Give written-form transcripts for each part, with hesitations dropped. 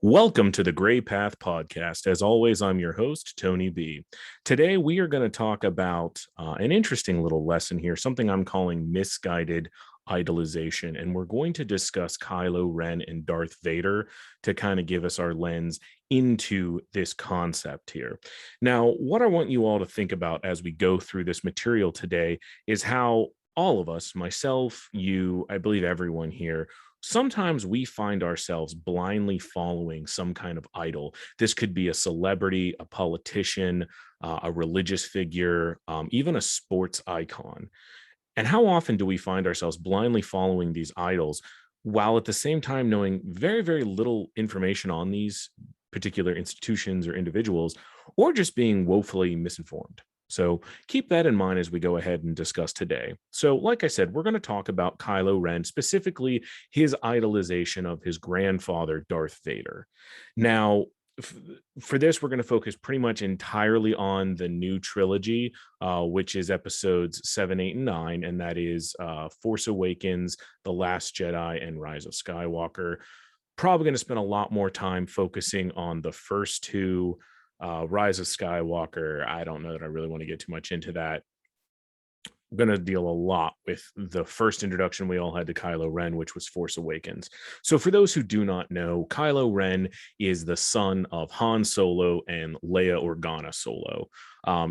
Welcome to the Gray Path Podcast. As always, I'm your host, Tony B. Today, we are going to talk about an interesting little lesson here, something I'm calling misguided idolization. And we're going to discuss Kylo Ren and Darth Vader to kind of give us our lens into this concept here. Now, what I want you all to think about as we go through this material today is how all of us, myself, you, I believe everyone here, sometimes we find ourselves blindly following some kind of idol. This could be a celebrity, a politician, a religious figure, even a sports icon. And how often do we find ourselves blindly following these idols while at the same time knowing very, very little information on these particular institutions or individuals, or just being woefully misinformed? So keep that in mind as we go ahead and discuss today. So, like I said, we're going to talk about Kylo Ren, specifically his idolization of his grandfather, Darth Vader. Now, f- for this, we're going to focus pretty much entirely on the new trilogy, which is episodes 7, 8, and 9, and that is Force Awakens, The Last Jedi, and Rise of Skywalker. Probably going to spend a lot more time focusing on the first two, Rise of Skywalker. I don't know that I really want to get too much into that. I'm going to deal a lot with the first introduction we all had to Kylo Ren, which was Force Awakens. So, for those who do not know, Kylo Ren is the son of Han Solo and Leia Organa Solo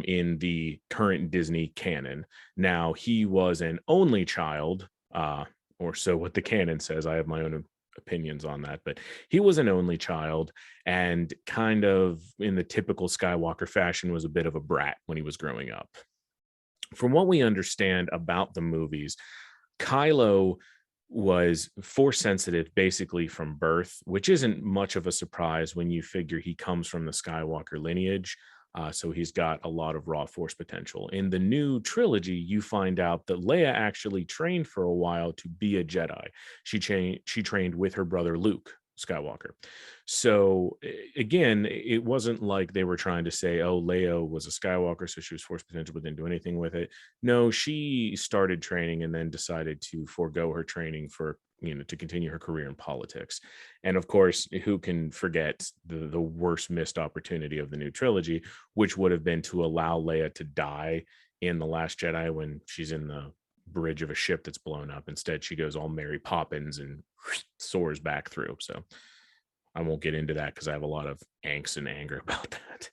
in the current Disney canon. Now, he was an only child, or so what the canon says. I have my own opinions on that, but he was an only child and kind of in the typical Skywalker fashion was a bit of a brat when he was growing up. From what we understand about the movies, Kylo was force sensitive basically from birth, which isn't much of a surprise when you figure he comes from the Skywalker lineage. So he's got a lot of raw force potential. In the new trilogy, you find out that Leia actually trained for a while to be a Jedi. She trained with her brother Luke Skywalker. So again, it wasn't like they were trying to say, oh, Leia was a Skywalker, so she was force potential, but didn't do anything with it. No, she started training and then decided to forego her training for to continue her career in politics. And of course, who can forget the worst missed opportunity of the new trilogy, which would have been to allow Leia to die in The Last Jedi when she's in the bridge of a ship that's blown up. Instead, she goes all Mary Poppins and soars back through. So I won't get into that because I have a lot of angst and anger about that.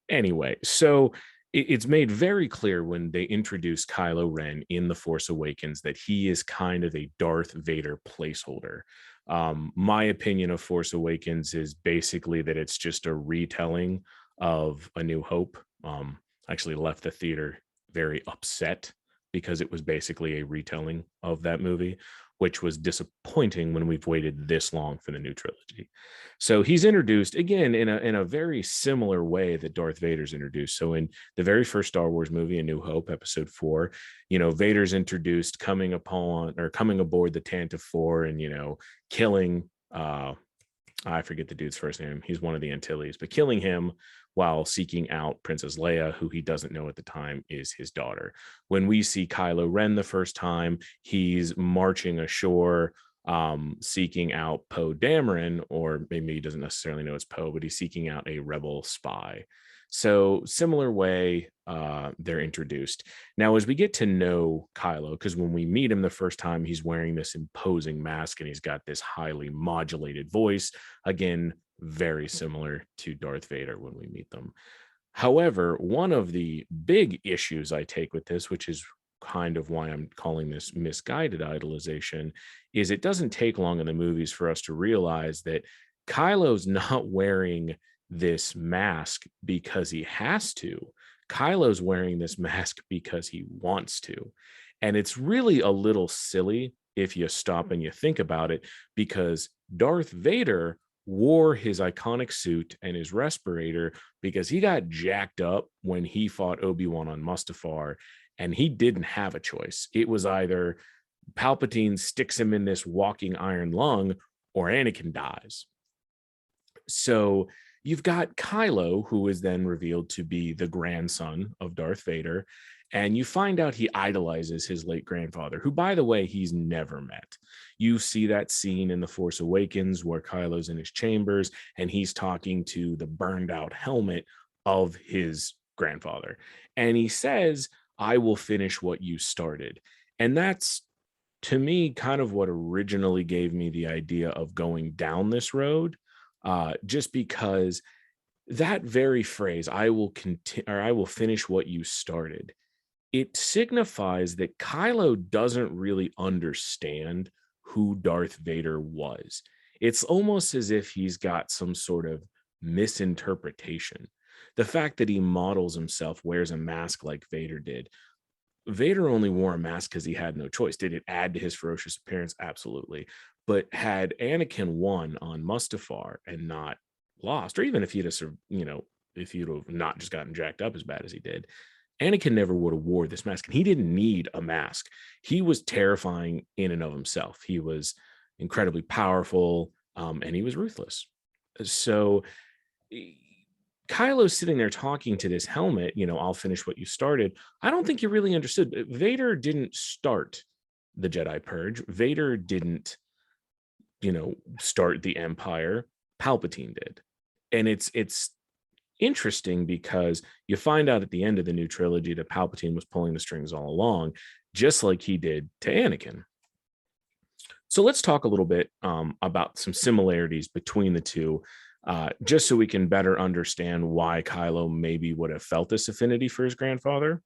Anyway, so it's made very clear when they introduce Kylo Ren in The Force Awakens that he is kind of a Darth Vader placeholder. My opinion of Force Awakens is basically that it's just a retelling of A New Hope. I actually left the theater very upset because it was basically a retelling of that movie, which was disappointing when we've waited this long for the new trilogy. So he's introduced again in a very similar way that Darth Vader's introduced. So in the very first Star Wars movie, A New Hope, Episode 4, Vader's introduced coming aboard the Tantive 4 and killing I forget the dude's first name. He's one of the Antilles, but killing him while seeking out Princess Leia, who he doesn't know at the time is his daughter. When we see Kylo Ren the first time, he's marching ashore, seeking out Poe Dameron, or maybe he doesn't necessarily know it's Poe, but he's seeking out a rebel spy. So similar way they're introduced. Now, as we get to know Kylo, because when we meet him the first time, he's wearing this imposing mask and he's got this highly modulated voice. Again, very similar to Darth Vader when we meet them. However, one of the big issues I take with this, which is kind of why I'm calling this misguided idolization, is it doesn't take long in the movies for us to realize that Kylo's not wearing this mask because he has to. Kylo's wearing this mask because he wants to. And it's really a little silly if you stop and you think about it, because Darth Vader wore his iconic suit and his respirator because he got jacked up when he fought Obi-Wan on Mustafar, and he didn't have a choice. It was either Palpatine sticks him in this walking iron lung or Anakin dies. So you've got Kylo, who is then revealed to be the grandson of Darth Vader, And you find out he idolizes his late grandfather, who, by the way, he's never met. You see that scene in The Force Awakens where Kylo's in his chambers and he's talking to the burned out helmet of his grandfather. And he says, I will finish what you started. And that's, to me, kind of what originally gave me the idea of going down this road, just because that very phrase, I will continue, or I will finish what you started, it signifies that Kylo doesn't really understand who Darth Vader was. It's almost as if he's got some sort of misinterpretation. The fact that he models himself, wears a mask like Vader did. Vader only wore a mask because he had no choice. Did it add to his ferocious appearance? Absolutely. But had Anakin won on Mustafar and not lost, or even if he'd have, if he'd have not just gotten jacked up as bad as he did, Anakin never would have wore this mask. And he didn't need a mask. He was terrifying in and of himself. He was incredibly powerful, and he was ruthless. So Kylo's sitting there talking to this helmet, I'll finish what you started. I don't think he really understood. Vader didn't start the Jedi Purge. Vader didn't, start the Empire. Palpatine did. And it's interesting because you find out at the end of the new trilogy that Palpatine was pulling the strings all along, just like he did to Anakin. So let's talk a little bit about some similarities between the two, just so we can better understand why Kylo maybe would have felt this affinity for his grandfather.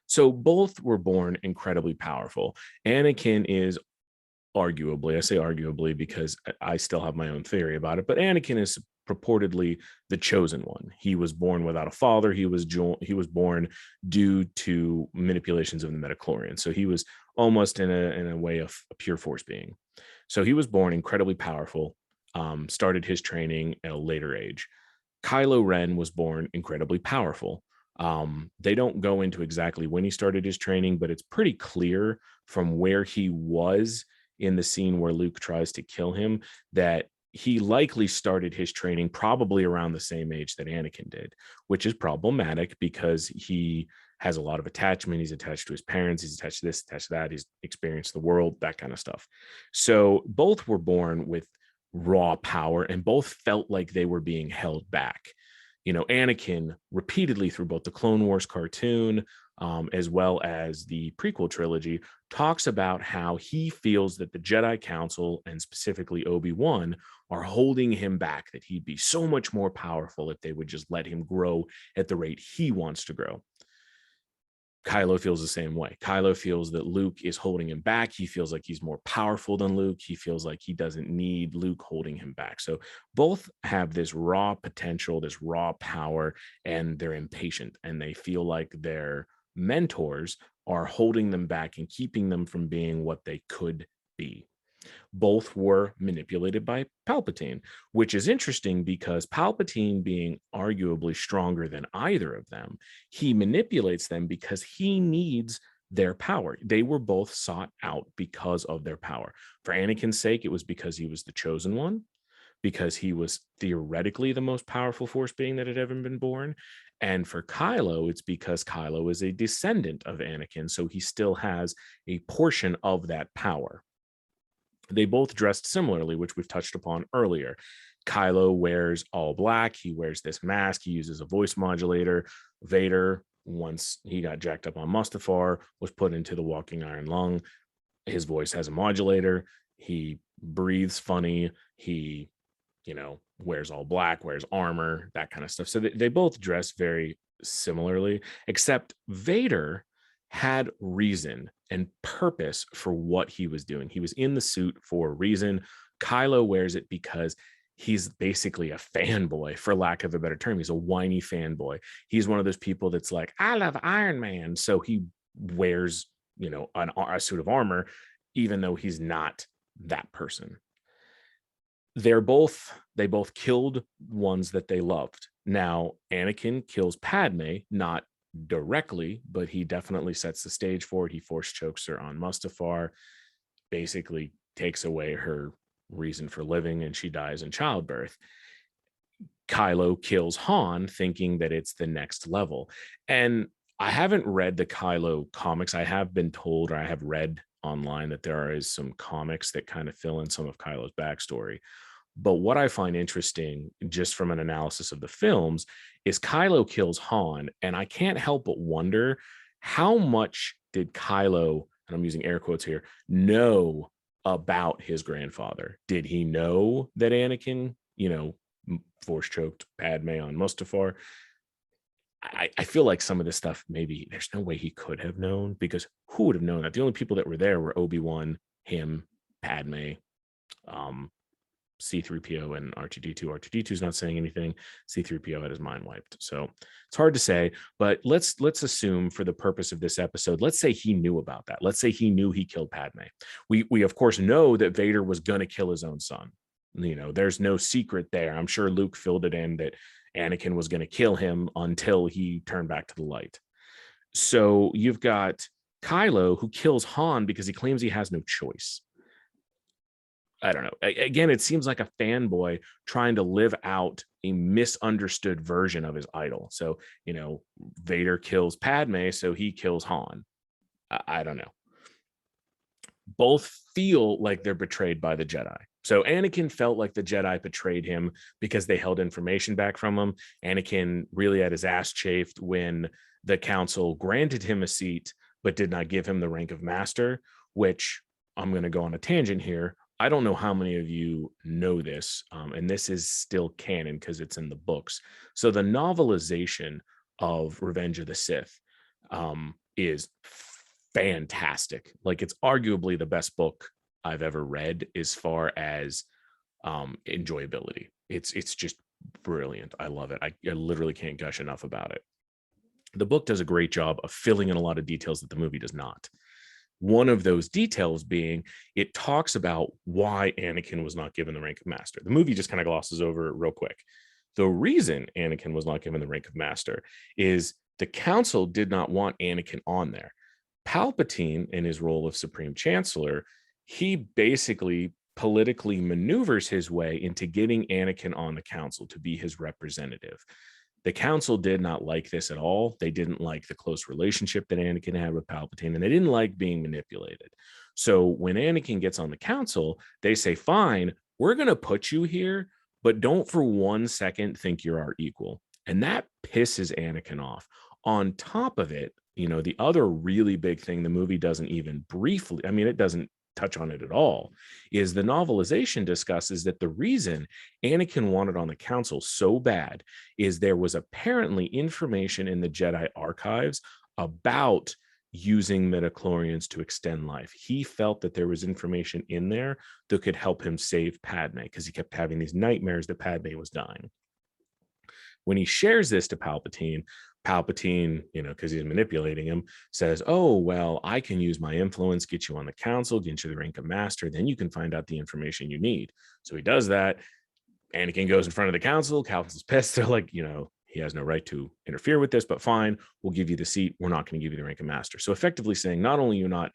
So both were born incredibly powerful. Anakin is arguably, I say arguably because I still have my own theory about it, but Anakin is purportedly the chosen one. He was born without a father. He was born due to manipulations of the midichlorians. So he was almost in a way of a pure force being. So he was born incredibly powerful, started his training at a later age. Kylo Ren was born incredibly powerful. They don't go into exactly when he started his training, but it's pretty clear from where he was in the scene where Luke tries to kill him that he likely started his training probably around the same age that Anakin did, which is problematic because he has a lot of attachment. He's attached to his parents. He's attached to this, attached to that. He's experienced the world, that kind of stuff. So both were born with raw power and both felt like they were being held back. Anakin repeatedly through both the Clone Wars cartoon, as well as the prequel trilogy, talks about how he feels that the Jedi Council and specifically Obi-Wan are holding him back, that he'd be so much more powerful if they would just let him grow at the rate he wants to grow. Kylo feels the same way. Kylo feels that Luke is holding him back. He feels like he's more powerful than Luke. He feels like he doesn't need Luke holding him back. So both have this raw potential, this raw power, and they're impatient and they feel like their mentors are holding them back and keeping them from being what they could be. Both were manipulated by Palpatine, which is interesting because Palpatine, being arguably stronger than either of them, he manipulates them because he needs their power. They were both sought out because of their power. For Anakin's sake, it was because he was the chosen one, because he was theoretically the most powerful force being that had ever been born. And for Kylo, it's because Kylo is a descendant of Anakin, so he still has a portion of that power. They both dressed similarly, which we've touched upon earlier. Kylo wears all black. He wears this mask. He uses a voice modulator. Vader, once he got jacked up on Mustafar, was put into the walking iron lung. His voice has a modulator. He breathes funny. He, wears all black, wears armor, that kind of stuff. So they both dress very similarly, except Vader had reason and purpose for what he was doing. He was in the suit for a reason. Kylo wears it because he's basically a fanboy, for lack of a better term. He's a whiny fanboy. He's one of those people that's like, I love Iron Man. So he wears, a suit of armor, even though he's not that person. They both killed ones that they loved. Now, Anakin kills Padme, not directly, but he definitely sets the stage for it. He force chokes her on Mustafar, basically takes away her reason for living, and she dies in childbirth. Kylo kills Han, thinking that it's the next level. And I haven't read the Kylo comics. I have been told, or I have read online, that there is some comics that kind of fill in some of Kylo's backstory. But what I find interesting, just from an analysis of the films, is Kylo kills Han, and I can't help but wonder, how much did Kylo, and I'm using air quotes here, know about his grandfather? Did he know that Anakin, force choked Padme on Mustafar? I feel like some of this stuff, maybe there's no way he could have known, because who would have known that? The only people that were there were Obi-Wan, him, Padme, um, C-3PO, and R2-D2. R2-D2's not saying anything. C-3PO had his mind wiped. So it's hard to say, but let's assume, for the purpose of this episode, let's say he knew about that. Let's say he knew he killed Padme. We of course know that Vader was going to kill his own son. There's no secret there. I'm sure Luke filled it in that Anakin was going to kill him until he turned back to the light. So you've got Kylo, who kills Han because he claims he has no choice. I don't know. Again, it seems like a fanboy trying to live out a misunderstood version of his idol. So, Vader kills Padme, so he kills Han. I don't know. Both feel like they're betrayed by the Jedi. So Anakin felt like the Jedi betrayed him because they held information back from him. Anakin really had his ass chafed when the council granted him a seat, but did not give him the rank of master, which, I'm going to go on a tangent here. I don't know how many of you know this, and this is still canon because it's in the books. So the novelization of Revenge of the Sith is fantastic. Like, it's arguably the best book I've ever read as far as enjoyability. It's just brilliant. I love it. I literally can't gush enough about it. The book does a great job of filling in a lot of details that the movie does not. One of those details being, it talks about why Anakin was not given the rank of master. The movie just kind of glosses over it real quick. The reason Anakin was not given the rank of master is the council did not want Anakin on there. Palpatine, in his role of Supreme Chancellor, he basically politically maneuvers his way into getting Anakin on the council to be his representative. The council did not like this at all. They didn't like the close relationship that Anakin had with Palpatine, and they didn't like being manipulated. So when Anakin gets on the council, they say, fine, we're going to put you here, but don't for 1 second think you're our equal. And that pisses Anakin off. On top of it, the other really big thing the movie doesn't even briefly, it doesn't touch on it at all, is the novelization discusses that the reason Anakin wanted on the council so bad is there was apparently information in the Jedi archives about using midichlorians to extend life. He felt that there was information in there that could help him save Padme, because he kept having these nightmares that Padme was dying. When he shares this to Palpatine, because he's manipulating him, says, oh, well, I can use my influence, get you on the council, get you the rank of master, then you can find out the information you need. So he does that. Anakin goes in front of the council. Council's pissed. They're like, he has no right to interfere with this, but fine, we'll give you the seat. We're not going to give you the rank of master. So effectively saying, not only you're not,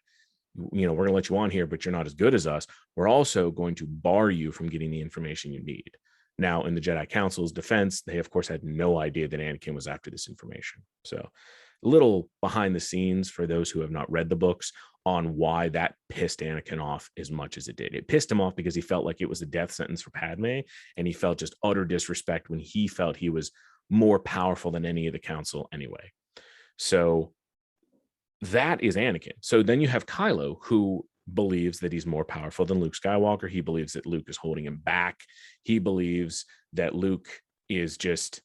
we're going to let you on here, but you're not as good as us. We're also going to bar you from getting the information you need. Now, in the Jedi Council's defense, they, of course, had no idea that Anakin was after this information. So a little behind the scenes for those who have not read the books on why that pissed Anakin off as much as it did. It pissed him off because he felt like it was a death sentence for Padme, and he felt just utter disrespect when he felt he was more powerful than any of the council anyway. So that is Anakin. So then you have Kylo, who believes that he's more powerful than Luke Skywalker. He believes that Luke is holding him back. He believes that Luke is just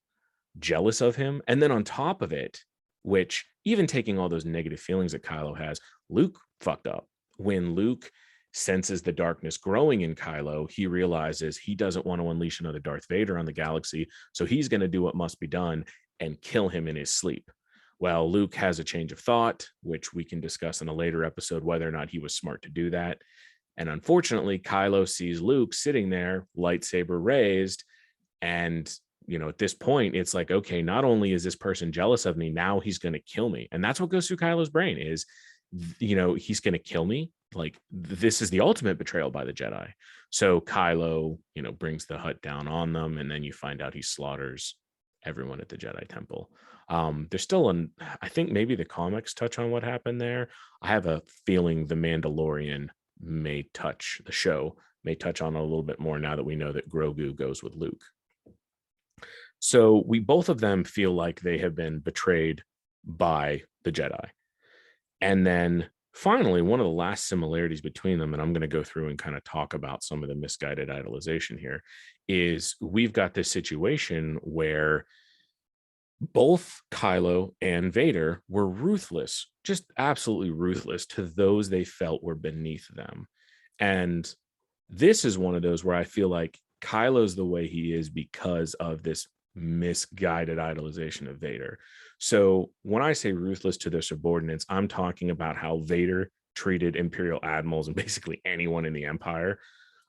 jealous of him. And then on top of it, which, even taking all those negative feelings that Kylo has, Luke fucked up. When Luke senses the darkness growing in Kylo, he realizes he doesn't want to unleash another Darth Vader on the galaxy. So he's going to do what must be done and kill him in his sleep. Well, Luke has a change of thought, which we can discuss in a later episode, whether or not he was smart to do that. And unfortunately, Kylo sees Luke sitting there, lightsaber raised. And, at this point, it's like, okay, not only is this person jealous of me, now he's going to kill me. And that's what goes through Kylo's brain is, he's going to kill me. Like, this is the ultimate betrayal by the Jedi. So Kylo, brings the hut down on them. And then you find out he slaughters everyone at the Jedi Temple. There's still I think maybe the comics touch on what happened there. I have a feeling the Mandalorian the show may touch on it a little bit more now that we know that Grogu goes with Luke. So we both of them feel like they have been betrayed by the Jedi. And then finally, one of the last similarities between them, and I'm going to go through and kind of talk about some of the misguided idolization here, is we've got this situation where both Kylo and Vader were ruthless, just absolutely ruthless to those they felt were beneath them. And this is one of those where I feel like Kylo's the way he is because of this misguided idolization of Vader. So when I say ruthless to their subordinates, I'm talking about how Vader treated Imperial admirals and basically anyone in the Empire,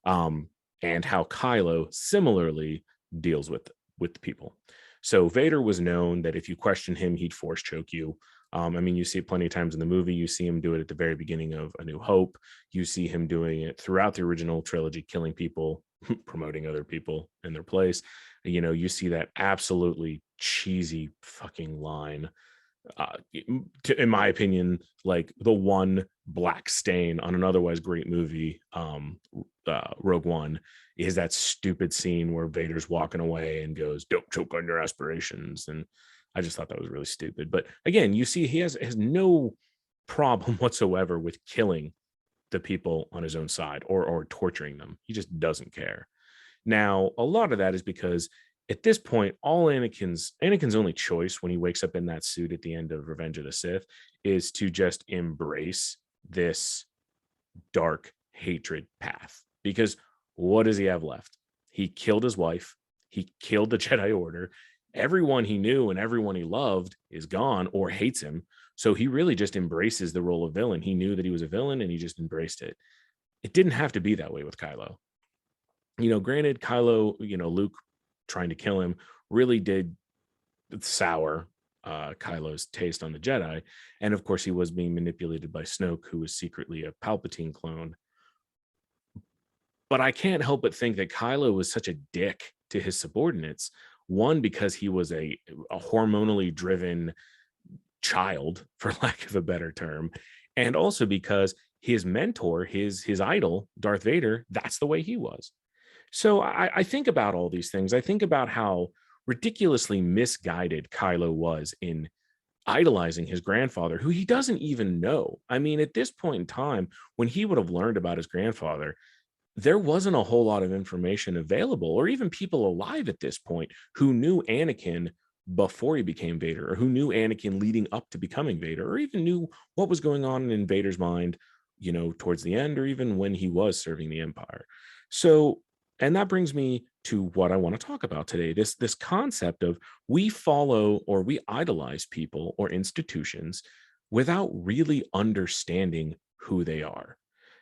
and how Kylo similarly deals with the people. So Vader was known that if you question him, he'd force choke you. I mean, you see it plenty of times in the movie. You see him do it at the very beginning of A New Hope. You see him doing it throughout the original trilogy, killing people, promoting other people in their place. You know, you see that absolutely cheesy fucking line. In my opinion, like the one black stain on an otherwise great movie, Rogue One, is that stupid scene where Vader's walking away and goes, "Don't choke on your aspirations." And I just thought that was really stupid. But again, you see he has no problem whatsoever with killing the people on his own side or torturing them. He just doesn't care. Now, a lot of that is because at this point, all Anakin's only choice when he wakes up in that suit at the end of Revenge of the Sith is to just embrace this dark hatred path. Because what does he have left? He killed his wife. He killed the Jedi Order. Everyone he knew and everyone he loved is gone or hates him. So he really just embraces the role of villain. He knew that he was a villain and he just embraced it. It didn't have to be that way with Kylo. You know, granted, Kylo, you know, Luke trying to kill him really did sour Kylo's taste on the Jedi. And of course, he was being manipulated by Snoke, who was secretly a Palpatine clone. But I can't help but think that Kylo was such a dick to his subordinates. One, because he was a hormonally driven child, for lack of a better term, and also because his mentor, his idol, Darth Vader, that's the way he was. So I think about all these things. I think about how ridiculously misguided Kylo was in idolizing his grandfather, who he doesn't even know. I mean, at this point in time, when he would have learned about his grandfather, there wasn't a whole lot of information available, or even people alive at this point who knew Anakin before he became Vader, or who knew Anakin leading up to becoming Vader, or even knew what was going on in Vader's mind, you know, towards the end, or even when he was serving the Empire. So, and that brings me to what I want to talk about today, this concept of we follow or we idolize people or institutions without really understanding who they are.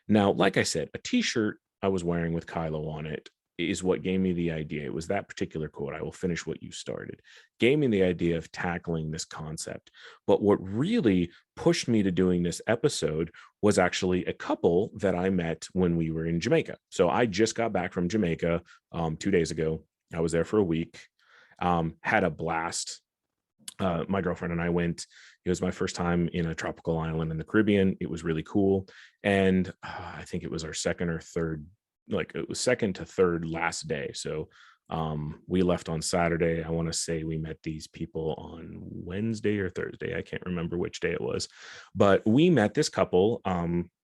Now, like I said, a t-shirt I was wearing with Kylo on it is what gave me the idea. It was that particular quote, "I will finish what you started," gave me the idea of tackling this concept. But what really pushed me to doing this episode was actually a couple that I met when we were in Jamaica. So I just got back from Jamaica 2 days ago. I was there for a week, had a blast. My girlfriend and I went. It was my first time in a tropical island in the Caribbean. It was really cool. And I think it was our second or third, like it was second to third last day. So we left on Saturday. I want to say we met these people on Wednesday or Thursday. I can't remember which day it was, but we met this couple,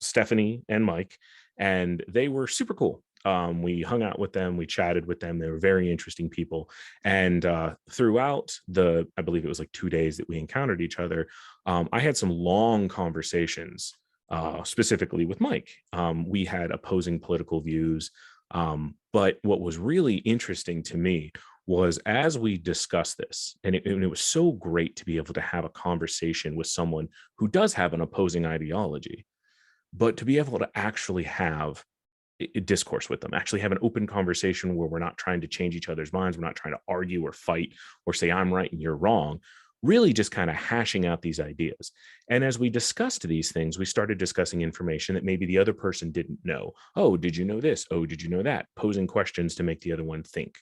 Stephanie and Mike, and they were super cool. We hung out with them, we chatted with them. They were very interesting people. And throughout I believe it was like 2 days that we encountered each other, I had some long conversations, specifically with Mike. We had opposing political views. But what was really interesting to me was as we discussed this, and it was so great to be able to have a conversation with someone who does have an opposing ideology, but to be able to actually have discourse with them, actually have an open conversation where we're not trying to change each other's minds. We're not trying to argue or fight or say I'm right and you're wrong, really just kind of hashing out these ideas. And as we discussed these things, we started discussing information that maybe the other person didn't know. Oh, did you know this? Oh, did you know that? Posing questions to make the other one think.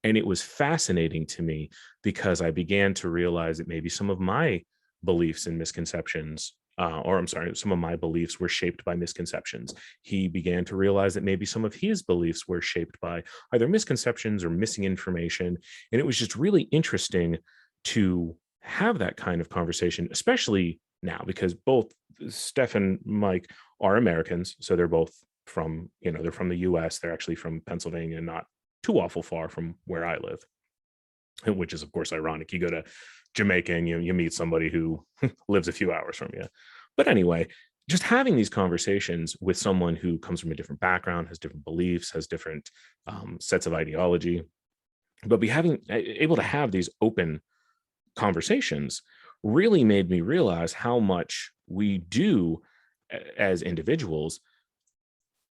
And it was fascinating to me because I began to realize that maybe some of my beliefs and misconceptions, or I'm sorry, some of my beliefs were shaped by misconceptions. He began to realize that maybe some of his beliefs were shaped by either misconceptions or missing information. And it was just really interesting to have that kind of conversation, especially now, because both Steph and Mike are Americans. So they're both from, they're from the US. They're actually from Pennsylvania, not too awful far from where I live, which is, of course, ironic. You go to Jamaica and you meet somebody who lives a few hours from you. But anyway, just having these conversations with someone who comes from a different background, has different beliefs, has different sets of ideology, but able to have these open conversations really made me realize how much we do as individuals.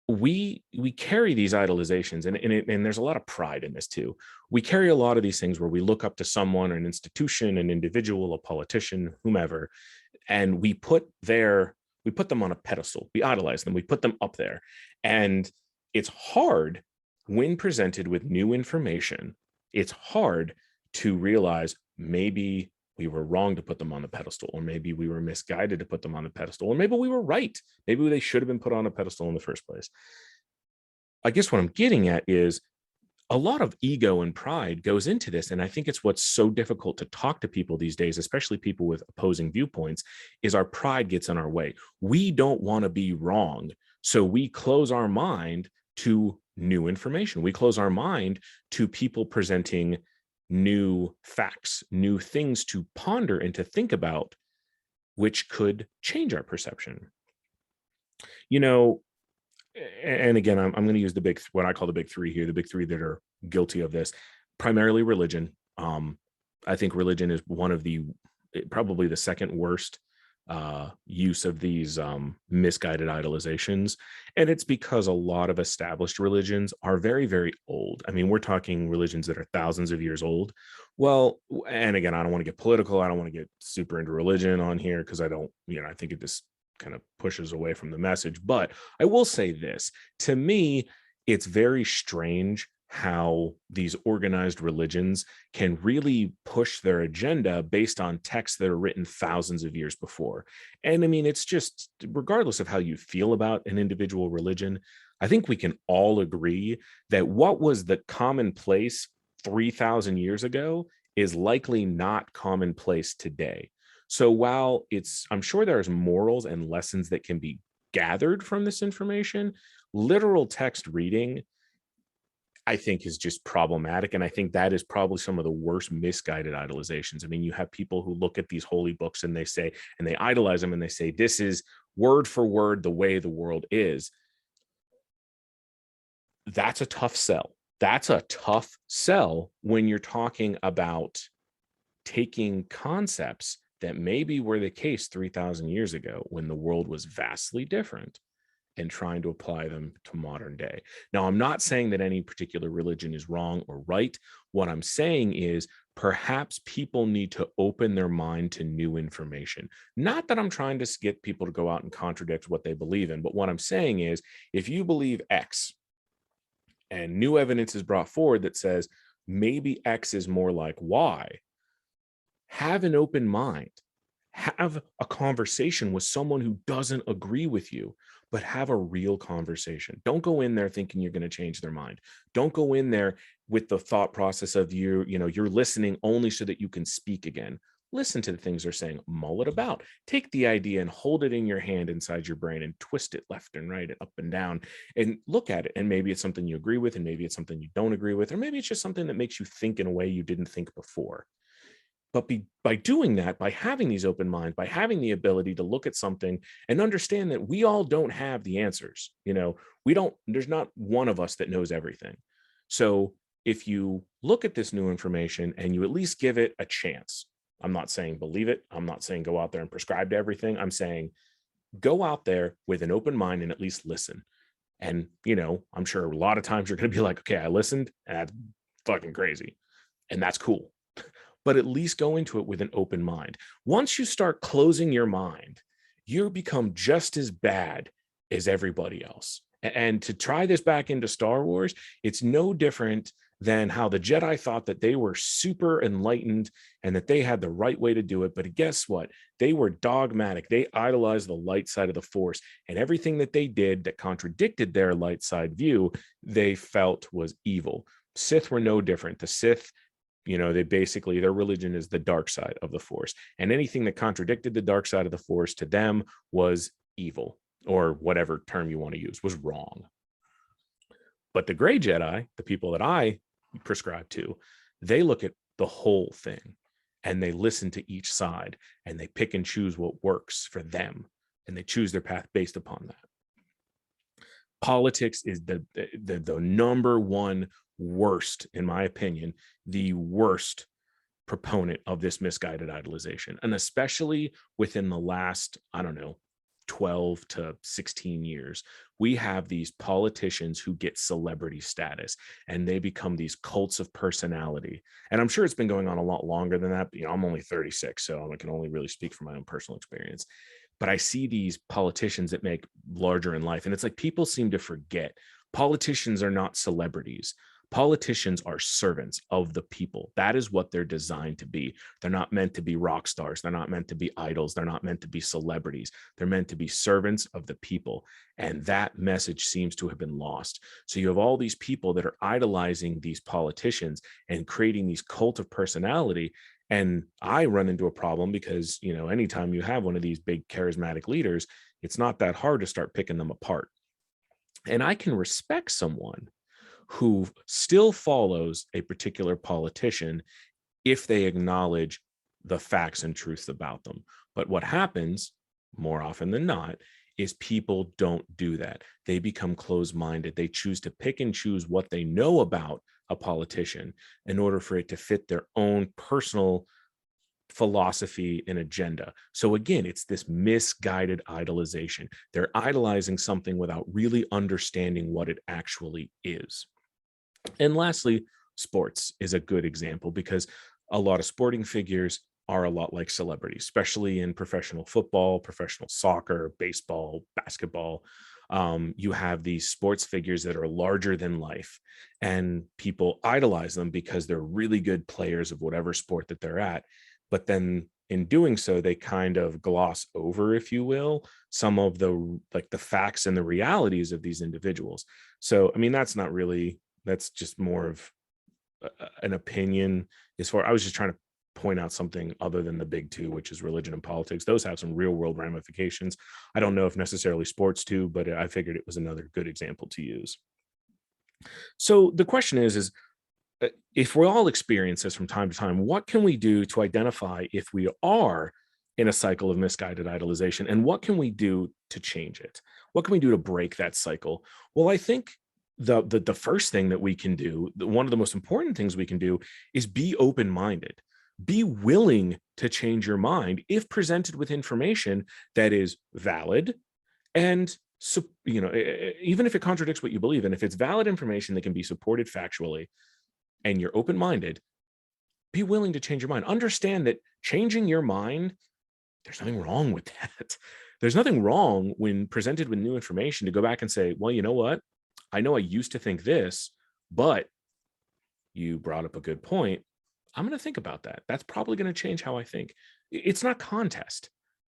We carry these idolizations, and there's a lot of pride in this too. We carry a lot of these things where we look up to someone, an institution, an individual, a politician, whomever, and we put them on a pedestal. We idolize them. We put them up there. And it's hard when presented with new information. It's hard to realize maybe we were wrong to put them on the pedestal, or maybe we were misguided to put them on the pedestal, or maybe we were right. Maybe they should have been put on a pedestal in the first place. I guess what I'm getting at is a lot of ego and pride goes into this. And I think it's what's so difficult to talk to people these days, especially people with opposing viewpoints, is our pride gets in our way. We don't want to be wrong. So we close our mind to new information. We close our mind to people presenting new facts, new things to ponder and to think about, which could change our perception. And again, I'm going to use what I call the big three here, the big three that are guilty of this, primarily religion. I think religion is probably the second worst use of these misguided idolizations. And it's because a lot of established religions are very, very old. I mean, we're talking religions that are thousands of years old. Well, and again, I don't want to get political. I don't want to get super into religion on here because I think it just kind of pushes away from the message. But I will say this, to me, it's very strange how these organized religions can really push their agenda based on texts that are written thousands of years before. And I mean, it's just, regardless of how you feel about an individual religion, I think we can all agree that what was the commonplace 3,000 years ago is likely not commonplace today. So while I'm sure there's morals and lessons that can be gathered from this information, literal text reading, I think, is just problematic. And I think that is probably some of the worst misguided idolizations. I mean, you have people who look at these holy books and they idolize them and they say, this is word for word the way the world is. That's a tough sell. That's a tough sell when you're talking about taking concepts that maybe were the case 3,000 years ago when the world was vastly different and trying to apply them to modern day. Now, I'm not saying that any particular religion is wrong or right. What I'm saying is perhaps people need to open their mind to new information. Not that I'm trying to get people to go out and contradict what they believe in, but what I'm saying is if you believe X and new evidence is brought forward that says maybe X is more like Y, have an open mind. Have a conversation with someone who doesn't agree with you, but have a real conversation. Don't go in there thinking you're going to change their mind. Don't go in there with the thought process of you're listening only so that you can speak again. Listen to the things they're saying, mull it about. Take the idea and hold it in your hand inside your brain and twist it left and right and up and down and look at it. And maybe it's something you agree with, and maybe it's something you don't agree with, or maybe it's just something that makes you think in a way you didn't think before. But by doing that, by having these open minds, by having the ability to look at something and understand that we all don't have the answers, there's not one of us that knows everything. So if you look at this new information and you at least give it a chance, I'm not saying believe it. I'm not saying go out there and prescribe to everything. I'm saying go out there with an open mind and at least listen. And, I'm sure a lot of times you're going to be like, okay, I listened and that's fucking crazy. And that's cool. But at least go into it with an open mind. Once you start closing your mind, you become just as bad as everybody else. And to try this back into Star Wars, it's no different than how the Jedi thought that they were super enlightened and that they had the right way to do it. But guess what? They were dogmatic. They idolized the light side of the Force, and everything that they did that contradicted their light side view, they felt was evil. Sith were no different. The Sith, they basically, their religion is the dark side of the Force, and anything that contradicted the dark side of the Force to them was evil, or whatever term you want to use, was wrong. But the gray Jedi, the people that I prescribe to, they look at the whole thing and they listen to each side and they pick and choose what works for them, and they choose their path based upon that. Politics is the number one worst, in my opinion, the worst proponent of this misguided idolization. And especially within the last, 12 to 16 years, we have these politicians who get celebrity status and they become these cults of personality. And I'm sure it's been going on a lot longer than that. But, I'm only 36, so I can only really speak from my own personal experience. But I see these politicians that make larger in life. And it's like people seem to forget politicians are not celebrities. Politicians are servants of the people. That is what they're designed to be. They're not meant to be rock stars. They're not meant to be idols. They're not meant to be celebrities. They're meant to be servants of the people. And that message seems to have been lost. So you have all these people that are idolizing these politicians and creating these cult of personality. And I run into a problem because, anytime you have one of these big charismatic leaders, it's not that hard to start picking them apart. And I can respect someone who still follows a particular politician if they acknowledge the facts and truths about them. But what happens more often than not is people don't do that. They become closed-minded. They choose to pick and choose what they know about a politician in order for it to fit their own personal philosophy and agenda. So again, it's this misguided idolization. They're idolizing something without really understanding what it actually is. And lastly, sports is a good example because a lot of sporting figures are a lot like celebrities, especially in professional football, professional soccer, baseball, basketball. You have these sports figures that are larger than life, and people idolize them because they're really good players of whatever sport that they're at. But then in doing so, they kind of gloss over, if you will, some of the facts and the realities of these individuals. So, that's just more of an opinion. I was just trying to point out something other than the big two, which is religion and politics. Those have some real world ramifications. I don't know if necessarily sports do, but I figured it was another good example to use. So the question is if we all experience this from time to time, what can we do to identify if we are in a cycle of misguided idolization, and what can we do to change it? What can we do to break that cycle? Well, I think the first thing that we can do, one of the most important things we can do, is be open-minded. Be willing to change your mind if presented with information that is valid, and even if it contradicts what you believe in, if it's valid information that can be supported factually and you're open-minded, be willing to change your mind. Understand that changing your mind, there's nothing wrong with that. There's nothing wrong when presented with new information to go back and say, well, you know what? I know I used to think this, but you brought up a good point. I'm going to think about that. That's probably going to change how I think. It's not contest,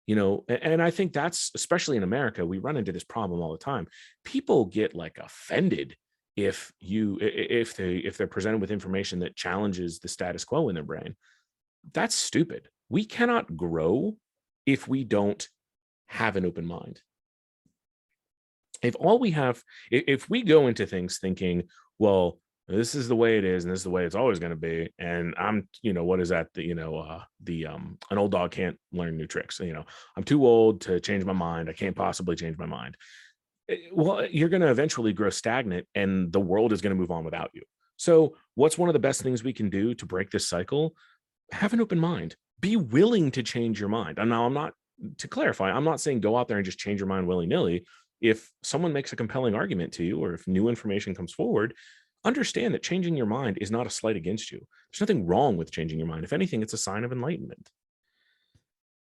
and I think that's, especially in America, we run into this problem all the time. People get offended if they're presented with information that challenges the status quo in their brain. That's stupid. We cannot grow if we don't have an open mind. If we go into things thinking, well, this is the way it is and this is the way it's always going to be, and I'm, what is that, an old dog can't learn new tricks, I'm too old to change my mind, I can't possibly change my mind. Well, you're going to eventually grow stagnant and the world is going to move on without you. So what's one of the best things we can do to break this cycle? Have an open mind. Be willing to change your mind. And now to clarify, I'm not saying go out there and just change your mind willy-nilly. If someone makes a compelling argument to you, or if new information comes forward, understand that changing your mind is not a slight against you. There's nothing wrong with changing your mind. If anything, it's a sign of enlightenment.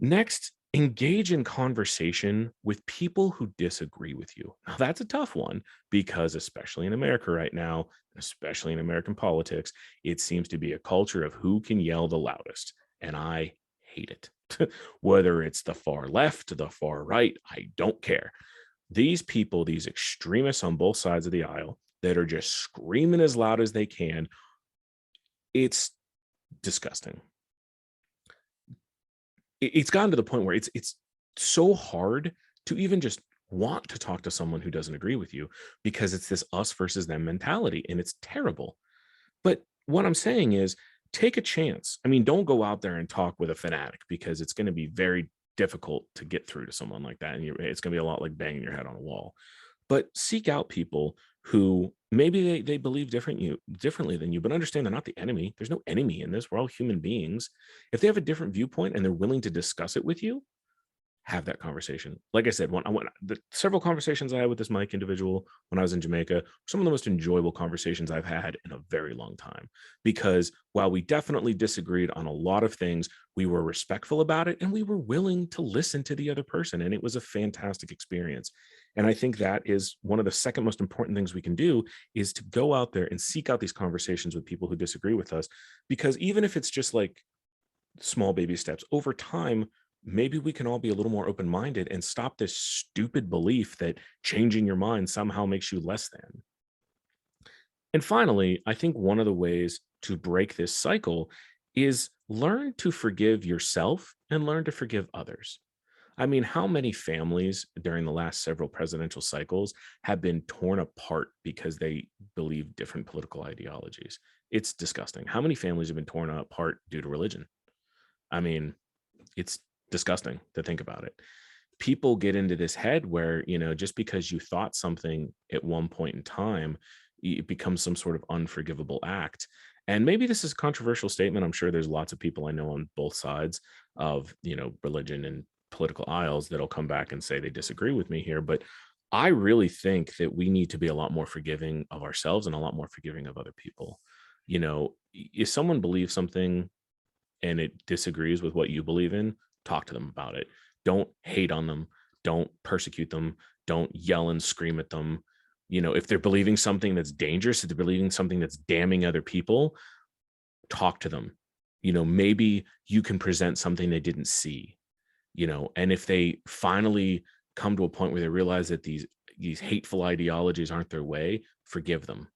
Next, engage in conversation with people who disagree with you. Now, that's a tough one because, especially in America right now, especially in American politics, it seems to be a culture of who can yell the loudest. And I hate it. Whether it's the far left, the far right, I don't care. These people, these extremists on both sides of the aisle that are just screaming as loud as they can, it's disgusting. It's gotten to the point where it's so hard to even just want to talk to someone who doesn't agree with you because it's this us versus them mentality, and it's terrible. But what I'm saying is take a chance. I mean, don't go out there and talk with a fanatic because it's going to be very difficult to get through to someone like that. And it's going to be a lot like banging your head on a wall. But seek out people who maybe they believe differently than you, but understand they're not the enemy. There's no enemy in this. We're all human beings. If they have a different viewpoint and they're willing to discuss it with you, have that conversation. Like I said, the several conversations I had with this Mike individual when I was in Jamaica, some of the most enjoyable conversations I've had in a very long time. Because while we definitely disagreed on a lot of things, we were respectful about it and we were willing to listen to the other person. And it was a fantastic experience. And I think that is one of the second most important things we can do is to go out there and seek out these conversations with people who disagree with us. Because even if it's just like small baby steps over time, maybe we can all be a little more open-minded and stop this stupid belief that changing your mind somehow makes you less than. And finally, I think one of the ways to break this cycle is learn to forgive yourself and learn to forgive others. I mean, how many families during the last several presidential cycles have been torn apart because they believe different political ideologies? It's disgusting. How many families have been torn apart due to religion? I mean, it's disgusting to think about it. People get into this head where, just because you thought something at one point in time, it becomes some sort of unforgivable act. And maybe this is a controversial statement. I'm sure there's lots of people I know on both sides of, religion and political aisles that'll come back and say they disagree with me here. But I really think that we need to be a lot more forgiving of ourselves and a lot more forgiving of other people. If someone believes something and it disagrees with what you believe in, talk to them about it. Don't hate on them. Don't persecute them. Don't yell and scream at them. If they're believing something that's dangerous, if they're believing something that's damning other people, talk to them. Maybe you can present something they didn't see, and if they finally come to a point where they realize that these hateful ideologies aren't their way, forgive them.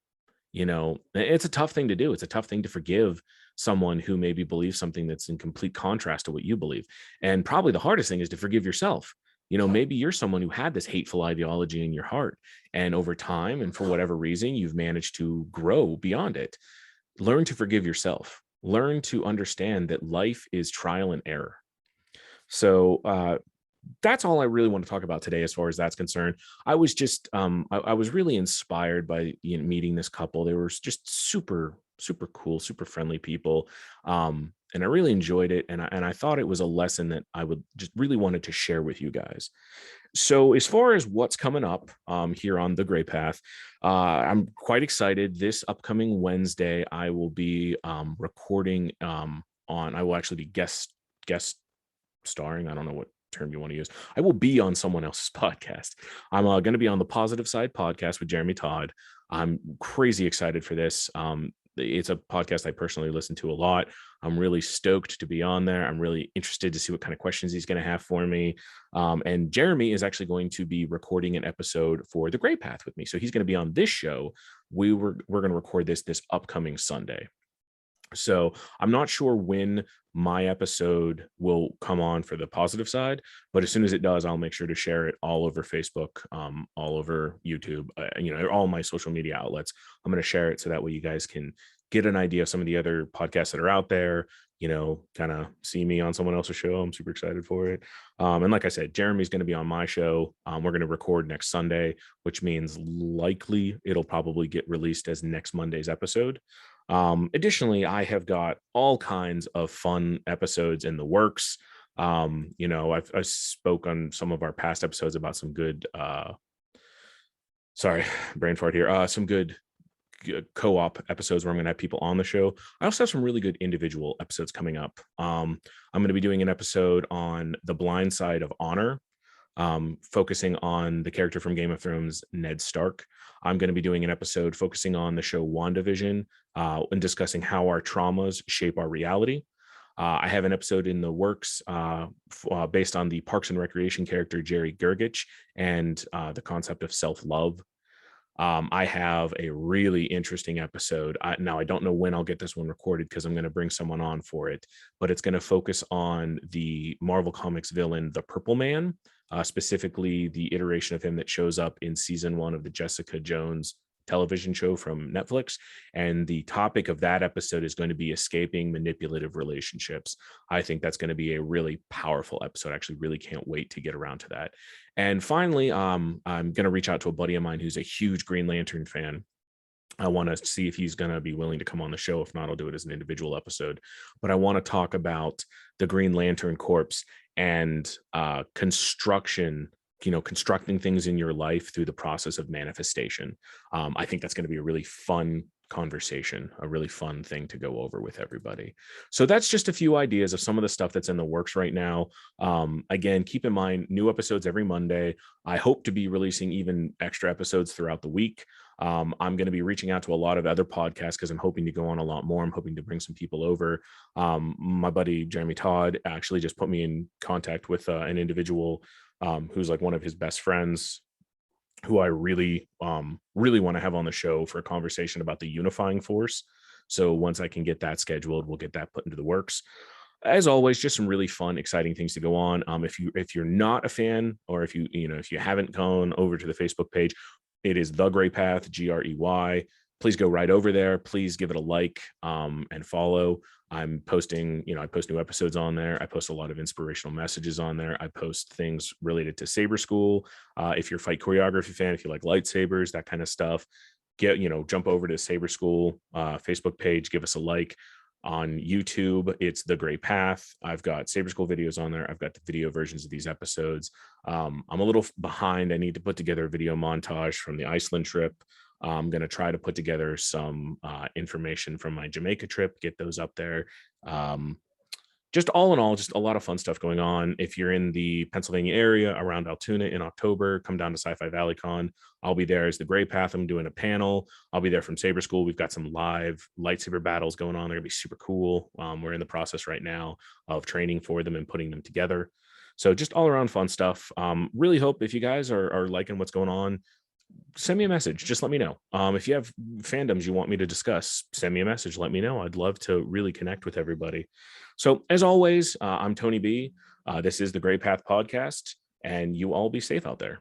It's a tough thing to do. It's a tough thing to forgive someone who maybe believes something that's in complete contrast to what you believe. And probably the hardest thing is to forgive yourself. Maybe you're someone who had this hateful ideology in your heart, and over time, and for whatever reason, you've managed to grow beyond it. Learn to forgive yourself. Learn to understand that life is trial and error. So, that's all I really want to talk about today as far as that's concerned. I was just I was really inspired by meeting this couple. They were just super cool, super friendly people. And I really enjoyed it, and I thought it was a lesson that I would just really wanted to share with you guys. So as far as what's coming up here on the Gray Path, I'm quite excited. This upcoming Wednesday, I will be recording I will actually be guest starring. I don't know what term you want to use. I will be on someone else's podcast. I'm going to be on the Positive Side podcast with Jeremy Todd. I'm crazy excited for this. It's a podcast I personally listen to a lot. I'm really stoked to be on there. I'm really interested to see what kind of questions he's going to have for me. And Jeremy is actually going to be recording an episode for The Gray Path with me. So he's going to be on this show. We're going to record this upcoming Sunday. So I'm not sure when my episode will come on for the Positive Side, but as soon as it does, I'll make sure to share it all over Facebook, all over YouTube, all my social media outlets. I'm going to share it so that way you guys can get an idea of some of the other podcasts that are out there, kind of see me on someone else's show. I'm super excited for it. And like I said, Jeremy's going to be on my show. We're going to record next Sunday, which means likely it'll probably get released as next Monday's episode. Additionally, I have got all kinds of fun episodes in the works. I spoke on some of our past episodes about some good, sorry, brain fart here, some good co-op episodes where I'm going to have people on the show. I also have some really good individual episodes coming up. I'm going to be doing an episode on the blind side of honor, focusing on the character from Game of Thrones, Ned Stark. I'm going to be doing an episode focusing on the show WandaVision, and discussing how our traumas shape our reality. I have an episode in the works based on the Parks and Recreation character Jerry Gergich and the concept of self-love. I have a really interesting episode. Now, I don't know when I'll get this one recorded because I'm going to bring someone on for it, but it's going to focus on the Marvel Comics villain, the Purple Man, specifically the iteration of him that shows up in season 1 of the Jessica Jones television show from Netflix. And the topic of that episode is going to be escaping manipulative relationships. I think that's going to be a really powerful episode. I actually really can't wait to get around to that. And finally, I'm going to reach out to a buddy of mine who's a huge Green Lantern fan. I want to see if he's going to be willing to come on the show. If not, I'll do it as an individual episode. But I want to talk about the Green Lantern Corps and construction, constructing things in your life through the process of manifestation. I think that's going to be a really fun conversation, a really fun thing to go over with everybody. So that's just a few ideas of some of the stuff that's in the works right now. Again, keep in mind, new episodes every Monday. I hope to be releasing even extra episodes throughout the week. I'm going to be reaching out to a lot of other podcasts because I'm hoping to go on a lot more. I'm hoping to bring some people over. My buddy Jeremy Todd actually just put me in contact with an individual who's like one of his best friends, who I really want to have on the show for a conversation about the unifying force. So once I can get that scheduled, we'll get that put into the works. As always, just some really fun, exciting things to go on. If you're not a fan, or if you haven't gone over to the Facebook page, it is The Grey Path, GREY. Please go right over there. Please give it a like and follow. I'm posting, I post new episodes on there. I post a lot of inspirational messages on there. I post things related to Saber School. If you're a fight choreography fan, if you like lightsabers, that kind of stuff, jump over to Saber School Facebook page, give us a like. On YouTube, it's The Grey Path. I've got Saber School videos on there. I've got the video versions of these episodes. I'm a little behind. I need to put together a video montage from the Iceland trip. I'm going to try to put together some information from my Jamaica trip, get those up there. Just all in all, just a lot of fun stuff going on. If you're in the Pennsylvania area around Altoona in October, come down to Sci-Fi Valley Con. I'll be there as the Grey Path. I'm doing a panel. I'll be there from Saber School. We've got some live lightsaber battles going on. They're going to be super cool. We're in the process right now of training for them and putting them together. So just all around fun stuff. Really hope if you guys are liking what's going on, send me a message. Just let me know. If you have fandoms you want me to discuss, send me a message. Let me know. I'd love to really connect with everybody. So as always, I'm Tony B. This is the Grey Path Podcast, and you all be safe out there.